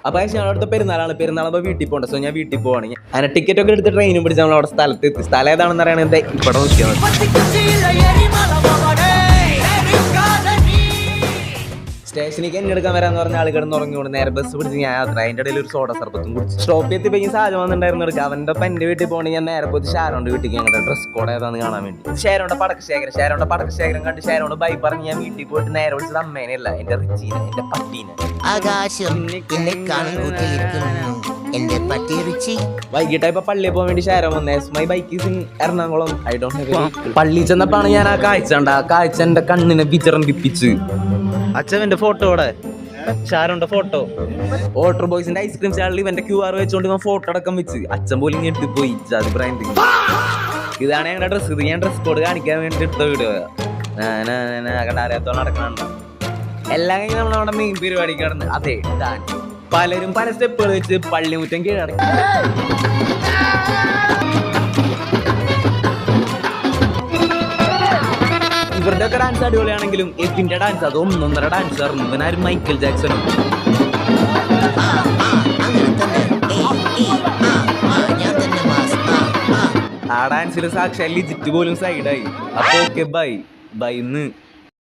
അപ്പൊ ഞങ്ങളുടെ അടുത്ത പെരുന്നാളാകുമ്പോൾ വീട്ടിൽ പോകണ്ട. സോ ഞാൻ വീട്ടിൽ പോവാണെങ്കിൽ അങ്ങനെ ടിക്കറ്റ് ഒക്കെ എടുത്ത് ട്രെയിനും പിടിച്ച് നമ്മൾ അവിടെ സ്ഥലത്ത് എത്തി. സ്ഥലം ഏതാണെന്ന് അറിയണത് ഇവിടെ നോക്കിയാൽ സ്റ്റേഷനിലേക്ക് എന്നെ എടുക്കാൻ വരാന്ന് പറഞ്ഞ ആൾ കിടന്ന് ഉറങ്ങിയോണ്ട് നേരെ ബസ് പിടിച്ച് ഞാൻ യാത്ര. അതിൻ്റെ ഇടയിൽ ഒരു സോഡ സർബത്തും കുടിച്ചു. സ്റ്റോപ്പ് എത്തിപ്പോയി സാഹചര്യം വന്നിട്ടുണ്ടായിരുന്നു എടുക്കുക. അവൻ്റെ ഒപ്പം എൻ്റെ വീട്ടിൽ പോകണമെങ്കിൽ ഞാൻ നേരെ പോയി ഷാരോണ്ട് വീട്ടിൽ ഞങ്ങളുടെ ഡ്രസ് കോഡ് ഏതാന്ന് കാണാൻ വേണ്ടി. ഷാരോണ്ട് പടക്കശേഖരം കണ്ട് ഷാരോണ്ട് ബൈ പറഞ്ഞ് ഞാൻ വീട്ടിൽ പോയിട്ട് നേരെ വിളിച്ചത് അമ്മേനെയല്ല, എൻ്റെ റിച്ചീനെ, എൻ്റെ പട്ടീനെ. ആകാശം വൈകിട്ട് ഇപ്പൊ പള്ളിയിൽ പോകാൻ വേണ്ടി ഷാരോ വന്നേ. My bike is in Ernakulam. I don't have. പള്ളിയിൽ ചെന്നപ്പോഴാണ് ഞാൻ ആ കാഴ്ച കണ്ട. ആ കാഴ്ച എൻ്റെ കണ്ണിനെ വിചറണ്ടിപ്പിച്ച്. അച്ഛൻ്റെ ഫോട്ടോടെ ഷാരോന്റെ ഫോട്ടോ വാട്ടർ ബോയ്സിന്റെ ഐസ്ക്രീം സ്റ്റാളിൽ ഇവന്റെ QR വെച്ചോണ്ട് ഇവൻ ഫോട്ടോ അടക്കം വെച്ച്. അച്ഛൻ പോലും ഞെട്ടി പോയി. അത് ബ്രാൻഡ്. ഇതാണ് ഞങ്ങളുടെ ഡ്രസ്സ്. ഇത് ഞാൻ ഡ്രസ് കോഡ് കാണിക്കാൻ വേണ്ടി എടുത്ത വീഡിയോ. അറിയാത്തോളം നടക്കണുണ്ടോ എല്ലാം കഴിഞ്ഞ് നമ്മളവിടെ മെയിൻ പരിപാടി കിടന്ന്. അതെ, ഡാൻസ്. പലരും പല സ്റ്റെപ്പുകൾ വെച്ച് പള്ളിമുറ്റം കീഴടക്കി. ഇവരുടെ ഒക്കെ ഡാൻസ് അടിപൊളിയാണെങ്കിലും എഫിന്റെ ഡാൻസ് അത് ഒന്നൊന്നര ഡാൻസ് ആയിരുന്നു. ഇവനാരും മൈക്കൽ ജാക്സണും. ആ ഡാൻസിൽ സാക്ഷാൽ ലിജിറ്റ് പോലും സൈഡായി. അപ്പൊ ഓക്കെ ബൈ ബൈന്ന്.